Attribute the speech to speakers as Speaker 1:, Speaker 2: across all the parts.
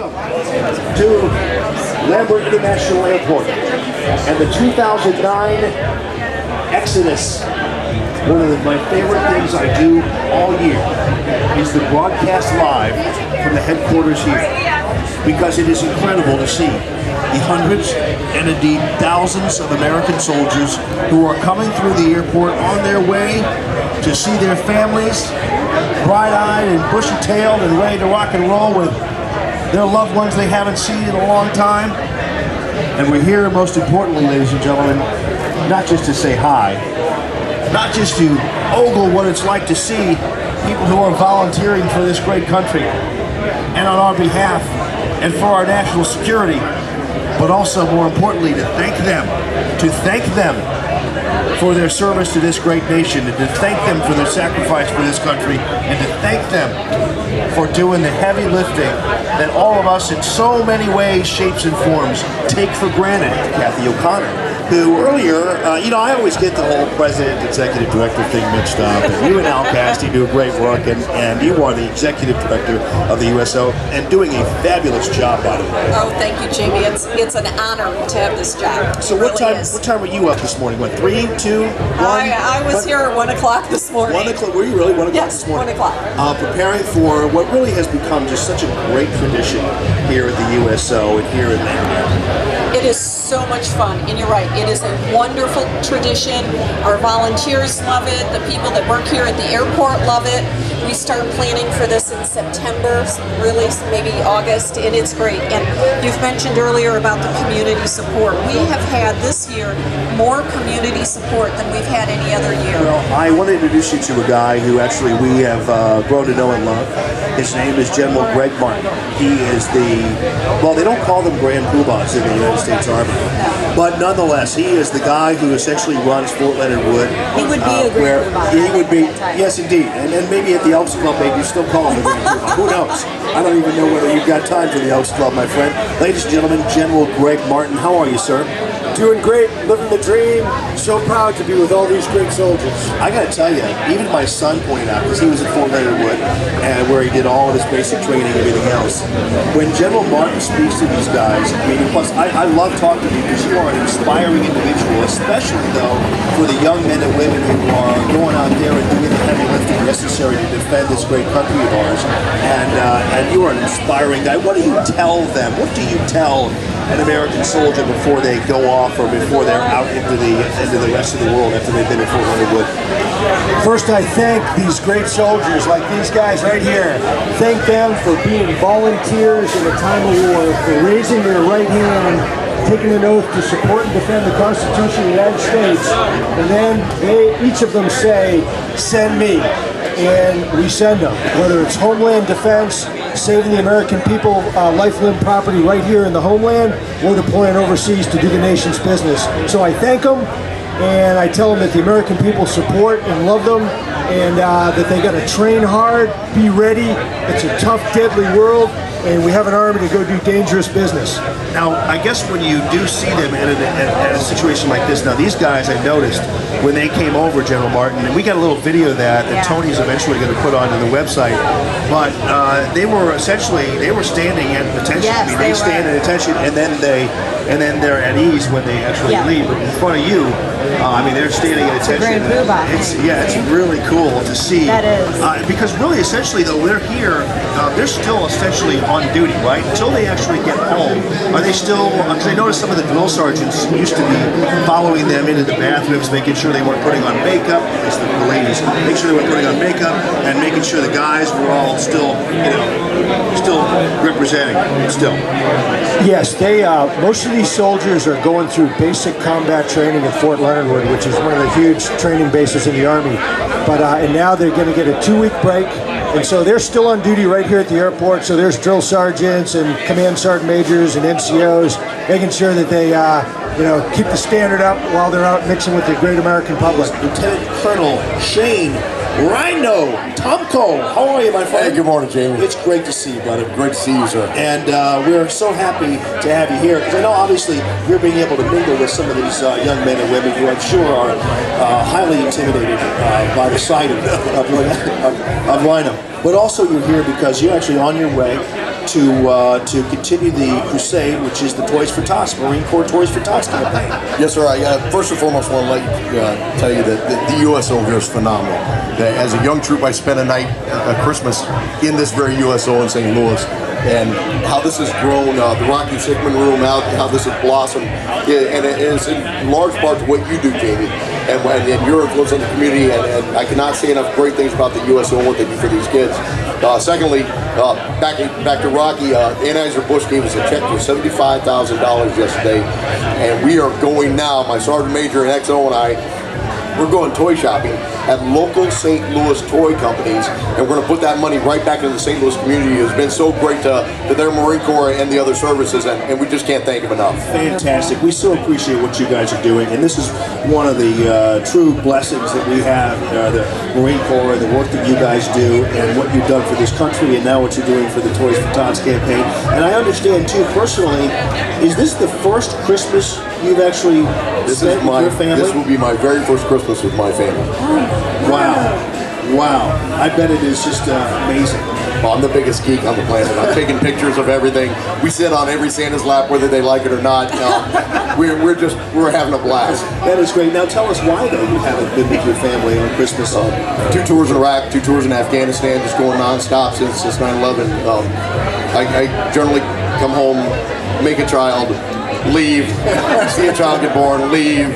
Speaker 1: Welcome to Lambert International Airport and the 2009 Exodus. One of my favorite things I do all year is the broadcast live from the headquarters here, because it is incredible to see the hundreds and indeed thousands of American soldiers who are coming through the airport on their way to see their families bright-eyed and bushy-tailed and ready to rock and roll with their loved ones they haven't seen in a long time. And we're here, most importantly, ladies and gentlemen, not just to say hi, not just to ogle what it's like to see people who are volunteering for this great country and on our behalf and for our national security, but also, more importantly, to thank them for their service to this great nation, and to thank them for their sacrifice for this country, and to thank them for doing the heavy lifting that all of us in so many ways, shapes, and forms take for granted. Kathy O'Connor, who earlier, I always get the whole president, executive director thing mixed up, and you and Al Cassidy do great work, and you are the executive director of the USO, and doing a fabulous job, by the way.
Speaker 2: Oh, thank you, Jamie. It's an honor to have this job.
Speaker 1: So what time were you up this morning? What, 3, 2, 1?
Speaker 2: I was here at 1 o'clock this morning.
Speaker 1: 1 o'clock? Were you really 1 o'clock
Speaker 2: yes,
Speaker 1: this morning?
Speaker 2: 1 o'clock.
Speaker 1: Preparing for what really has become just such a great tradition here at the USO and here in Lambert.
Speaker 2: It is so much fun, and you're right, it is a wonderful tradition. Our volunteers love it, the people that work here at the airport love it. We start planning for this in September, really maybe August, and it's great. And you've mentioned earlier about the community support. We have had this year more community support than we've had any other year.
Speaker 1: Well, I want to introduce you to a guy who actually we have grown to know and love. His name is General Greg Martin. He is well, they don't call them Grand Poobahs in the United States Army, but nonetheless, he is the guy who essentially runs Fort Leonard Wood.
Speaker 2: He would be a Grand Poobah.
Speaker 1: He would be, yes indeed, and then maybe at the Elks Club, maybe you still call him a Grand Poobah. Who knows? I don't even know whether you've got time for the Elks Club, my friend. Ladies and gentlemen, General Greg Martin, how are you, sir?
Speaker 3: Doing great, living the dream. So proud to be with all these great soldiers.
Speaker 1: I gotta tell you, even my son pointed out, because he was at Fort Leonard Wood, and where he did all of his basic training and everything else. When General Martin speaks to these guys, I mean, plus I love talking to you because you are an inspiring individual, especially though for the young men and women who are going out there and doing the heavy lifting necessary to defend this great country of ours. And you are an inspiring guy. What do you tell them? What do you tell an American soldier before they go off or before they're out into the rest of the world after they've been at Fort Leonard Wood?
Speaker 3: First, I thank these great soldiers like these guys right here. Thank them for being volunteers in a time of war, for raising their right hand, taking an oath to support and defend the Constitution of the United States, and then each of them say, "Send me," and we send them. Whether it's Homeland Defense, saving the American people life, limb, property right here in the homeland, or deploying overseas to do the nation's business. So I thank them, and I tell them that the American people support and love them, and that they got to train hard, be ready. It's a tough, deadly world, and we have an army to go do dangerous business.
Speaker 1: Now, I guess when you do see them in a situation like this, now these guys, I noticed when they came over, General Martin, and we got a little video of that Tony's eventually going to put onto the website, but they were standing at attention.
Speaker 2: Yes,
Speaker 1: I mean, they stand at attention, and then they're at ease when they actually leave. But in front of you, I mean, they're standing at attention. It's really cool to see.
Speaker 4: That is.
Speaker 1: Because really, essentially, though, they're here, they're still essentially on duty, right? Until they actually get home. Are they still, because I noticed some of the drill sergeants used to be following them into the bathrooms, making sure they weren't putting on makeup, at least the ladies, making sure they weren't putting on makeup, and making sure the guys were all still, still representing, still.
Speaker 3: Yes, most of these soldiers are going through basic combat training at Fort Leonard Wood, which is one of the huge training bases in the Army. But and now they're going to get a 2-week break, and so they're still on duty right here at the airport. So there's drill sergeants and command sergeant majors and NCOs making sure that they keep the standard up while they're out mixing with the great American public.
Speaker 1: Lieutenant Colonel Shane Rhino Tomko, how are you, my friend?
Speaker 5: Hey, good morning, Jamie.
Speaker 1: It's great to see you, brother.
Speaker 5: Great to see you, sir.
Speaker 1: And we're so happy to have you here, because I know obviously you're being able to mingle with some of these young men and women who I'm sure are highly intimidated by the sight of Rhino. But also you're here because you're actually on your way to continue the crusade, which is the Toys for Tots, Marine Corps Toys for Tots campaign.
Speaker 4: Yes, sir. First and foremost, I want to tell you that the USO here is phenomenal. As a young troop, I spent a night, Christmas, in this very USO in St. Louis, and how this has grown, the Rocky Sickman Room, how this has blossomed, and it is in large part to what you do, Jamie, and your influence on the community, and I cannot say enough great things about the USO and what they do for these kids. Secondly, back to Rocky, Anheuser-Busch gave us a check for $75,000 yesterday, and we are going now, my Sergeant Major and XO and I, we're going toy shopping at local St. Louis toy companies, and we're going to put that money right back into the St. Louis community. It's been so great to their Marine Corps and the other services, and we just can't thank them enough.
Speaker 1: Fantastic. We so appreciate what you guys are doing, and this is one of the true blessings that we have, the Marine Corps, the work that you guys do, and what you've done for this country, and now what you're doing for the Toys for Tots campaign. And I understand, too, personally, is this the first Christmas you've actually spent with your family?
Speaker 4: This will be my very first Christmas with my family.
Speaker 1: Wow. I bet it is just amazing.
Speaker 4: Well, I'm the biggest geek on the planet. I'm taking pictures of everything. We sit on every Santa's lap, whether they like it or not. We're having a blast.
Speaker 1: That is great. Now tell us why, though, you haven't been with your family on Christmas.
Speaker 4: 2 tours in Iraq, 2 tours in Afghanistan, just going non-stop since 9/11. I generally come home, make a child, leave, see a child get born, leave,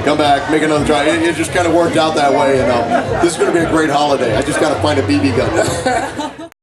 Speaker 4: come back, make another child. It just kind of worked out that way, and this is going to be a great holiday. I just got to find a BB gun now.